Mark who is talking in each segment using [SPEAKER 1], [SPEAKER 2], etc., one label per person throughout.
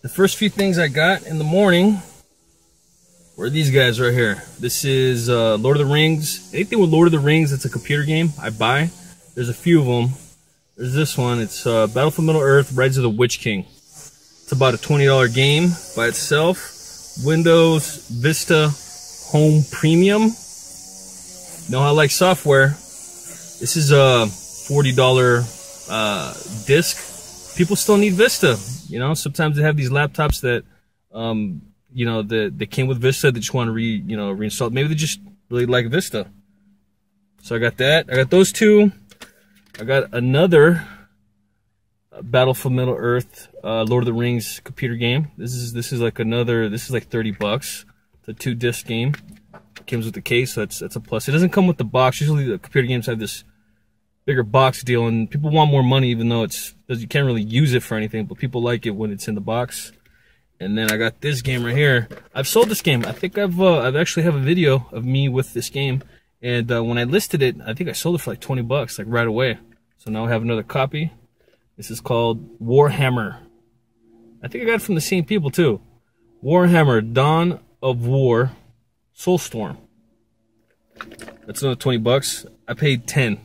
[SPEAKER 1] The first few things I got in the morning were these guys right here. This is Lord of the Rings. Anything with Lord of the Rings that's a computer game, I buy. There's a few of them. There's this one. It's Battle for Middle-earth, Rise of the Witch King. It's about a $20 game by itself. Windows Vista Home Premium. Know how I like software. This is a $40 disc. People still need Vista. You know, sometimes they have these laptops that, you know, they came with Vista. They just want to reinstall it. Maybe they just really like Vista. So I got that. I got those two. I got another Battle for Middle-earth, Lord of the Rings computer game. This is like another. This is like $30. It's a 2-disc game. It comes with the case, so that's a plus. It doesn't come with the box. Usually the computer games have this bigger box deal, and people want more money, even though you can't really use it for anything. But people like it when it's in the box. And then I got this game right here. I've sold this game. I think I've actually have a video of me with this game. And when I listed it, I think I sold it for like $20, like right away. So now I have another copy. This is called Warhammer. I think I got it from the same people too. Warhammer, Dawn of War, Soulstorm. That's another $20. I paid 10.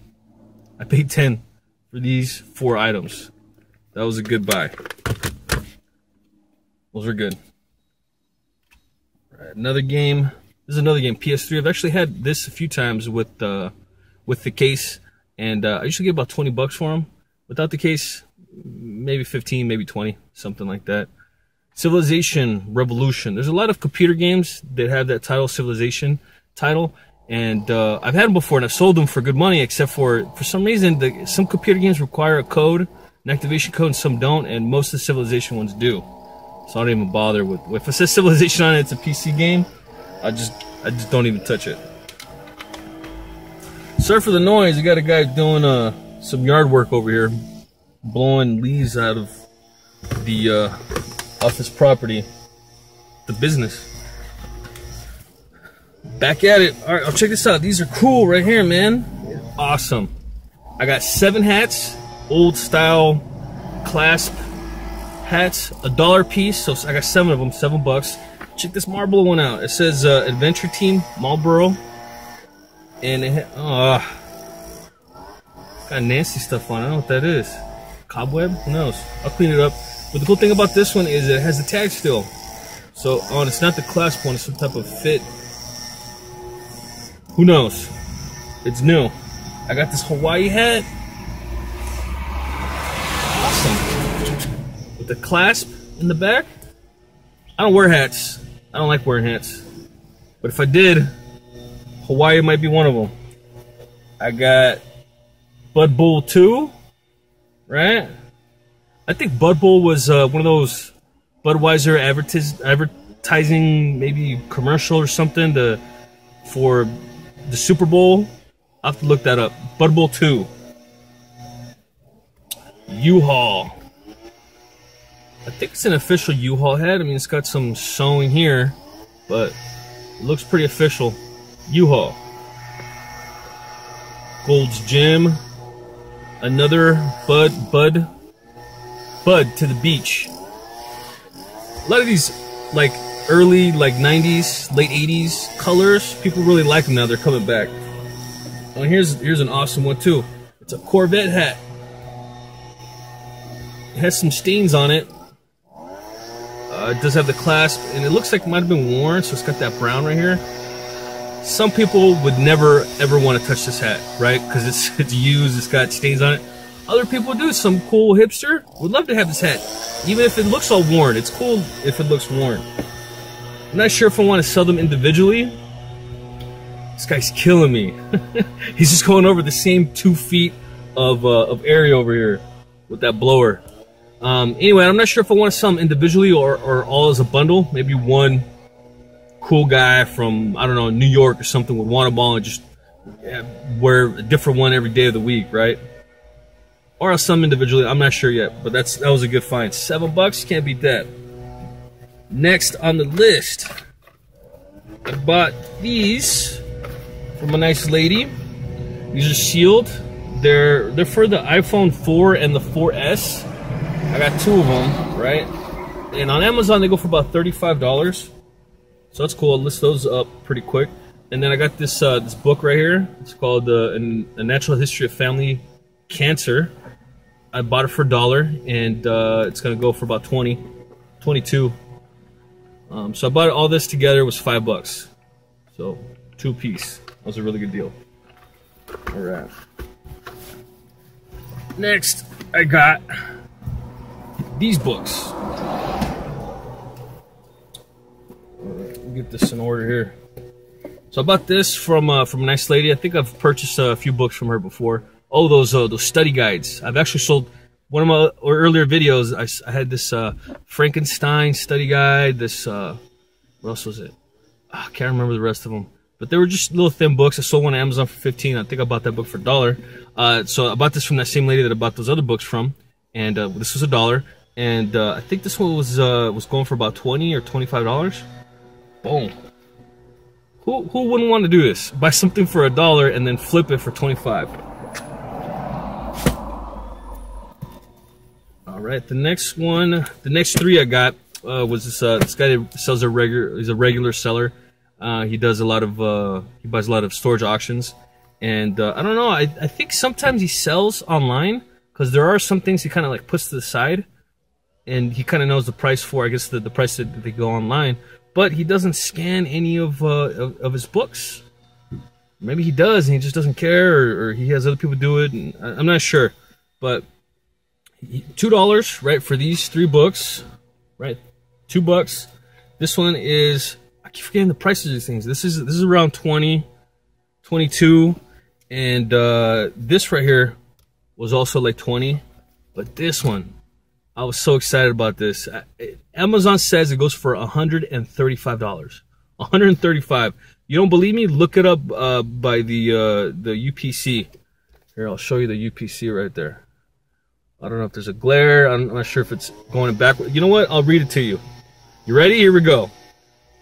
[SPEAKER 1] I paid 10 for these 4 items. That was a good buy. Those are good. All right, another game. This is another game, PS3. I've actually had this a few times with the case, and I usually get about $20 for them. Without the case, maybe 15, maybe 20, something like that. Civilizaiton Revolution. There's a lot of computer games that have that title, Civilization title, and I've had them before, and I've sold them for good money, except for some reason, some computer games require a code, an activation code, and some don't, and most of the Civilization ones do. So I don't even bother with. If it says Civilization on it, it's a PC game. I just don't even touch it. Sorry for the noise. You got a guy doing some yard work over here, blowing leaves out of the office property, the business. Back at it. All right, I'll check this out. These are cool right here, man. Awesome. I got 7 hats, old style clasp hats, $1 piece. So I got 7 of them, $7. Check this Marlboro one out. It says Adventure Team Marlboro, and it got nasty stuff on it. I don't know what that is. Cobweb? Who knows? I'll clean it up. But the cool thing about this one is it has the tag still. So it's not the clasp one. It's some type of fit. Who knows? It's new. I got this Hawaii hat. Awesome. With the clasp in the back. I don't wear hats. I don't like wearing hats. But if I did, Hawaii might be one of them. I got Bud Bull 2, right? I think Bud Bull was one of those Budweiser advertising, maybe commercial or something for the Super Bowl. I'll have to look that up. Bud Bull 2. U-Haul. I think it's an official U-Haul hat. I mean, it's got some sewing here, but it looks pretty official. U-Haul. Gold's Gym. Another Bud to the Beach. A lot of these, like, early, like, 90s, late 80s colors, people really like them now. They're coming back. Oh, here's an awesome one, too. It's a Corvette hat. It has some stains on it. It does have the clasp, and it looks like it might have been worn, so it's got that brown right here. Some people would never, ever want to touch this hat, right? Because it's used, it's got stains on it. Other people do. Some cool hipster would love to have this hat. Even if it looks all worn, it's cool if it looks worn. I'm not sure if I want to sell them individually. This guy's killing me. He's just going over the same 2 feet of area over here with that blower. Anyway, I'm not sure if I want to sell them individually or all as a bundle. Maybe one cool guy from, I don't know, New York or something would want a ball and just wear a different one every day of the week, right? Or I'll sell them individually. I'm not sure yet, but that was a good find. $7, can't beat that. Next on the list, I bought these from a nice lady. These are sealed. They're for the iPhone 4 and the 4S. I got 2 of them, right? And on Amazon, they go for about $35. So that's cool. I'll list those up pretty quick. And then I got this this book right here. It's called A Natural History of Family Cancer. I bought it for $1, and it's gonna go for about 22. So I bought all this together. It was $5. So 2 piece. That was a really good deal. All right. Next, I got these books. Get this in order here. So I bought this from a nice lady. I think I've purchased a few books from her before. Oh, those study guides. I've actually sold one of my earlier videos. I had this Frankenstein study guide. This what else was it? I can't remember the rest of them. But they were just little thin books. I sold one on Amazon for $15. I think I bought that book for $1. So I bought this from that same lady that I bought those other books from, and this was $1. And I think this one was going for about $20 or $25. Boom. Who wouldn't want to do this? Buy something for $1 and then flip it for $25. All right, the next 3 I got was this guy that sells he's a regular seller. He does a lot of he buys a lot of storage auctions, and I don't know. I think sometimes he sells online because there are some things he kind of like puts to the side, and he kind of knows the price for. I guess the price that they go online. But he doesn't scan any of his books. Maybe he does, and he just doesn't care, or he has other people do it. And I'm not sure. But $2, right, for these 3 books, right? $2. This one is, I keep forgetting the prices of these things. This is around 20, 22, and this right here was also like 20. But this one, I was so excited about this. Amazon says it goes for $135. $135. You don't believe me? Look it up by the UPC. Here, I'll show you the UPC right there. I don't know if there's a glare. I'm not sure if it's going backward. You know what? I'll read it to you. You ready? Here we go.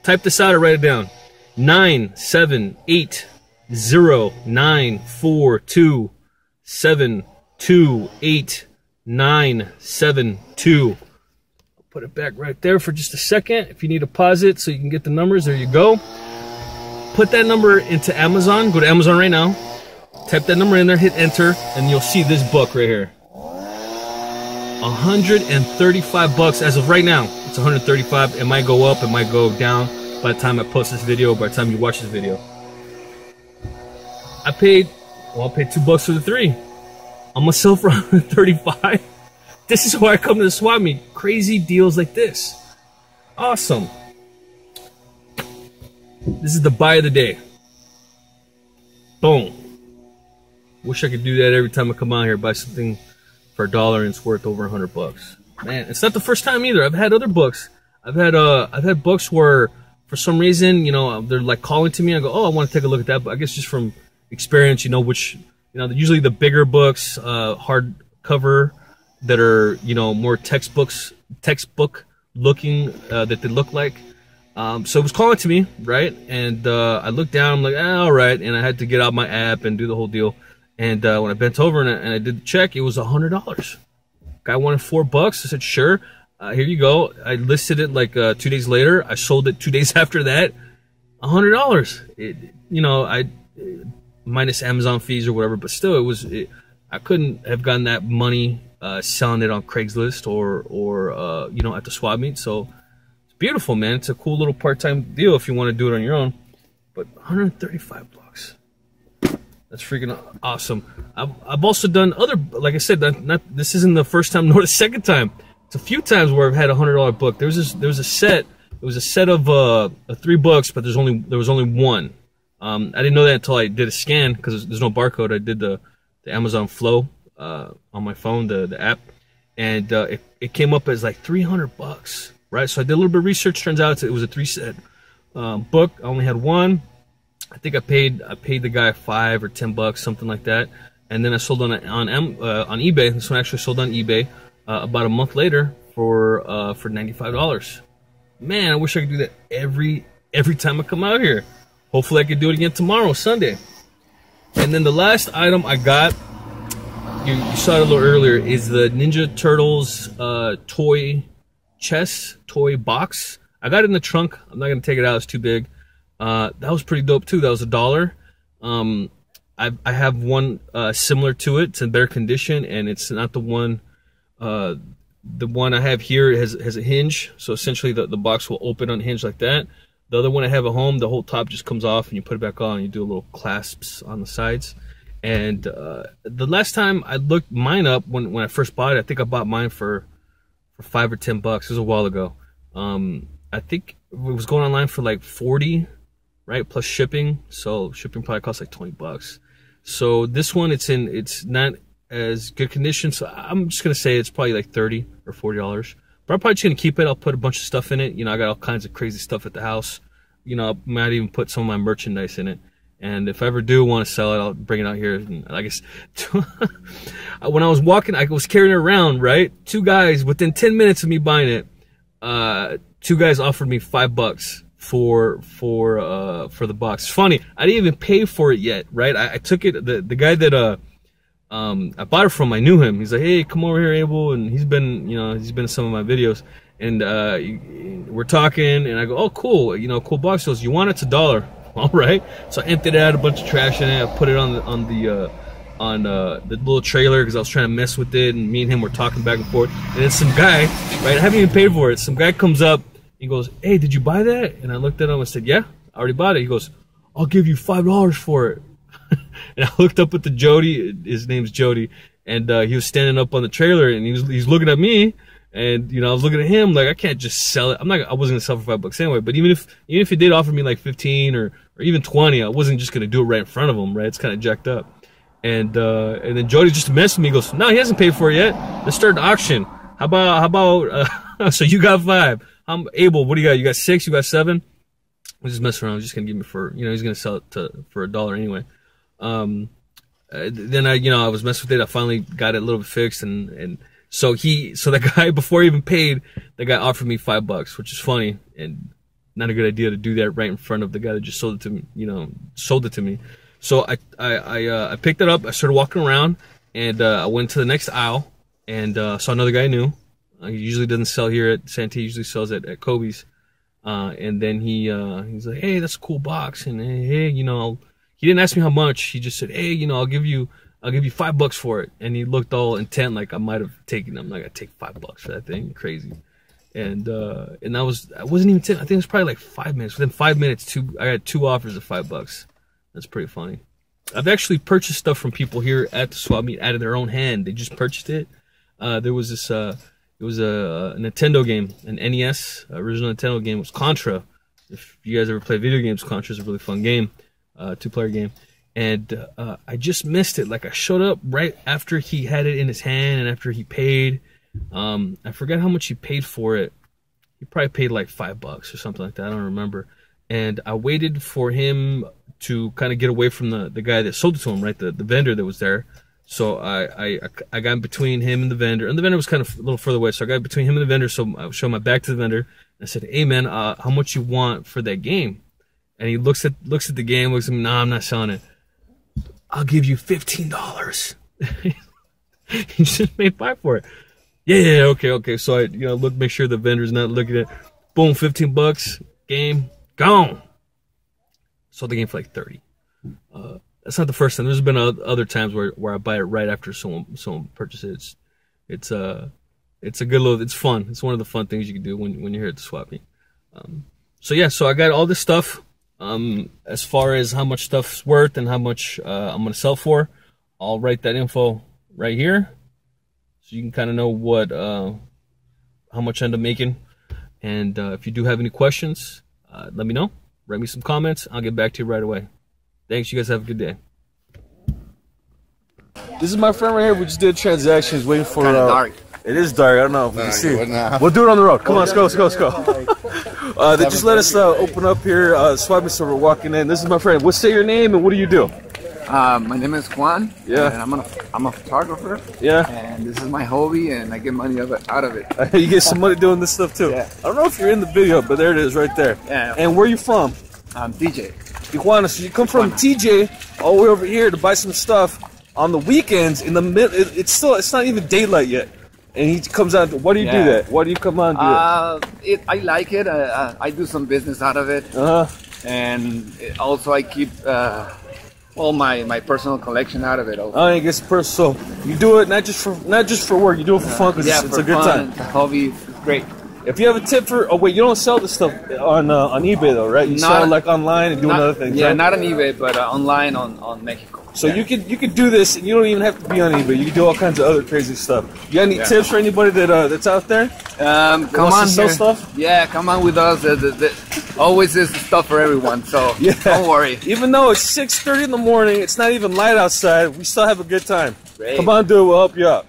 [SPEAKER 1] Type this out or write it down. 9780942728972. Put it back right there for just a second. If you need to pause it so you can get the numbers, there you go. Put that number into Amazon. Go to Amazon right now. Type that number in there, hit enter, and you'll see this book right here. $135 as of right now. It's $135. It might go up, it might go down by the time I post this video, by the time you watch this video. I paid $2 for the 3. I'm gonna sell for $135. This is why I come to the swap meet. Crazy deals like this. Awesome. This is the buy of the day. Boom. Wish I could do that every time I come out here, buy something for $1 and it's worth over $100. Man, it's not the first time either. I've had other books. I've had books where for some reason, you know, they're like calling to me. I go, oh, I want to take a look at that. But I guess just from experience, you know, usually the bigger books, hardcover, that are, you know, more textbook looking, that they look like. So it was calling to me, right? And I looked down, I'm like, all right. And I had to get out my app and do the whole deal. And when I bent over and I did the check, it was $100. Guy wanted $4. I said, sure. Here you go. I listed it like 2 days later. I sold it 2 days after that. $100. You know, minus Amazon fees or whatever, but still, I couldn't have gotten that money selling it on Craigslist or you know, at the swap meet. So it's beautiful, man. It's a cool little part-time deal if you want to do it on your own. But $135. That's freaking awesome. I've also done other, like I said, this isn't the first time nor the second time. It's a few times where I've had a $100 book. There was a set. It was a set of 3 books, but there was only one. I didn't know that until I did a scan because there's no barcode. I did the Amazon Flow on my phone, the app, and it came up as like $300, right? So I did a little bit of research. Turns out it was a 3-set book. I only had one. I think I paid the guy $5 or $10, something like that, and then I sold on eBay. This one actually sold on eBay about a month later for $95. Man, I wish I could do that every time I come out here. Hopefully I could do it again tomorrow, Sunday. And then the last item I got, you saw it a little earlier, is the Ninja Turtles toy chess toy box. I got it in the trunk. I'm not gonna take it out. It's too big. That was pretty dope too. That was $1. I have one similar to it. It's in better condition, and it's not the one. The one I have here has a hinge, so essentially the box will open on hinge like that. The other one I have at home, the whole top just comes off, and you put it back on. And you do a little clasps on the sides. And the last time I looked mine up when I first bought it, I think I bought mine for $5 or $10. It was a while ago. I think it was going online for like 40, right, plus shipping. So shipping probably costs like $20. So this one, it's not as good condition. So I'm just gonna say it's probably like $30 or $40. But I'm probably just gonna keep it. I'll put a bunch of stuff in it. You know, I got all kinds of crazy stuff at the house. You know, I might even put some of my merchandise in it. And if I ever do want to sell it, I'll bring it out here. And I guess when I was walking, I was carrying it around, right? 2 guys, within 10 minutes of me buying it, 2 guys offered me $5 for the box. It's funny, I didn't even pay for it yet, right? I took it. The guy that I bought it from, I knew him. He's like, hey, come over here, Abel, and he's been in some of my videos, and we're talking, and I go, oh, cool, you know, cool box. He goes, you want it? It's $1. All right. So I emptied it out, a bunch of trash in it. I put it on the little trailer because I was trying to mess with it, and me and him were talking back and forth. And then some guy, right, I haven't even paid for it. Some guy comes up, he goes, hey, did you buy that? And I looked at him and said, yeah, I already bought it. He goes, I'll give you $5 for it. And I looked up at the Jody, his name's Jody, and he was standing up on the trailer, and he's looking at me, and you know, I was looking at him like, I can't just sell it. I wasn't gonna sell for $5 anyway. But even if he did offer me like 15 or even 20, I wasn't just gonna do it right in front of him, right? It's kind of jacked up. And then Jody just messed with me. He goes, no, he hasn't paid for it yet. Let's start the auction. How about so you got 5. I'm Abel. What do you got? You got 6? You got 7? We're just messing around. He's just gonna give me for, you know, he's gonna sell it for $1 anyway. Then I was messing with it. I finally got it a little bit fixed, and so the guy, before he even paid, the guy offered me $5, which is funny and not a good idea to do that right in front of the guy that just sold it to me. You know, sold it to me. So I picked it up. I started walking around, and I went to the next aisle, and saw another guy I knew. He usually doesn't sell here at Santee. He usually sells at Kobe's. And then he's like, hey, that's a cool box, and hey, you know, he didn't ask me how much. He just said, hey, you know, I'll give you $5 for it. And he looked all intent, like I might have taken him. Like, I take $5 for that thing, crazy. And I wasn't even 10. I think it was probably like 5 minutes. Within 5 minutes, I had 2 offers of $5. That's pretty funny. I've actually purchased stuff from people here at the swap meet out of their own hand. They just purchased it. There was this. It was a Nintendo game, an NES original Nintendo game. It was Contra. If you guys ever play video games, Contra is a really fun game, 2-player game. And I just missed it. Like, I showed up right after he had it in his hand and after he paid. I forgot how much he paid for it. He probably paid like $5 or something like that. I don't remember. And I waited for him to kind of get away from the guy that sold it to him, right? The vendor that was there. So I got in between him and the vendor was kind of a little further away. So I got between him and the vendor. So I showed my back to the vendor. And I said, hey man, how much you want for that game? And he looks at the game, looks at me, nah, I'm not selling it. I'll give you $15. He just made $5 for it. Yeah, okay. So I, make sure the vendor's not looking at, boom, $15, game, gone. Sold the game for like 30. That's not the first time. There's been other times where I buy it right after someone purchases it. It's a good little. It's fun. It's one of the fun things you can do when you're here at the swap meet. So I got all this stuff. As far as how much stuff's worth and how much I'm gonna sell for, I'll write that info right here, so you can kind of know what how much I end up making. And if you do have any questions, let me know. Write me some comments. I'll get back to you right away. Thanks. You guys have a good day. This is my friend right here. We just did transactions, waiting for.
[SPEAKER 2] Kind of dark.
[SPEAKER 1] It is dark. I don't know if we can see. We'll do it on the road. Come on, let's go. They just let us open up here. Swap meet, so we're walking in. This is my friend. What's your name and what do you do?
[SPEAKER 2] My name is Juan.
[SPEAKER 1] Yeah.
[SPEAKER 2] And I'm a photographer.
[SPEAKER 1] Yeah.
[SPEAKER 2] And this is my hobby, and I get money out of it.
[SPEAKER 1] You get some money doing this stuff too.
[SPEAKER 2] Yeah.
[SPEAKER 1] I don't know if you're in the video, but there it is, right there.
[SPEAKER 2] Yeah.
[SPEAKER 1] And where are you from?
[SPEAKER 2] I'm TJ.
[SPEAKER 1] Tijuana. So you come from TJ all the way over here to buy some stuff on the weekends in the mid. It's not even daylight yet, and he comes out. Why do you do that? Why do you come out and do it?
[SPEAKER 2] I like it. I do some business out of it. And also I keep all my personal collection out of it. Also.
[SPEAKER 1] I guess personal. So you do it not just for work. You do it for fun because it's a good time.
[SPEAKER 2] It's a hobby. It's great.
[SPEAKER 1] If you have a tip for, you don't sell this stuff on eBay though, right? You sell like online and doing other things.
[SPEAKER 2] Yeah,
[SPEAKER 1] right?
[SPEAKER 2] not on eBay, but online on Mexico.
[SPEAKER 1] So you could do this, and you don't even have to be on eBay. You can do all kinds of other crazy stuff. You got any tips for anybody that's out there?
[SPEAKER 2] Come on,
[SPEAKER 1] sell stuff?
[SPEAKER 2] Yeah, come on with us. Always is stuff for everyone. So don't worry.
[SPEAKER 1] Even though it's 6:30 in the morning, it's not even light outside. We still have a good time.
[SPEAKER 2] Great.
[SPEAKER 1] Come on, dude. We'll help you out.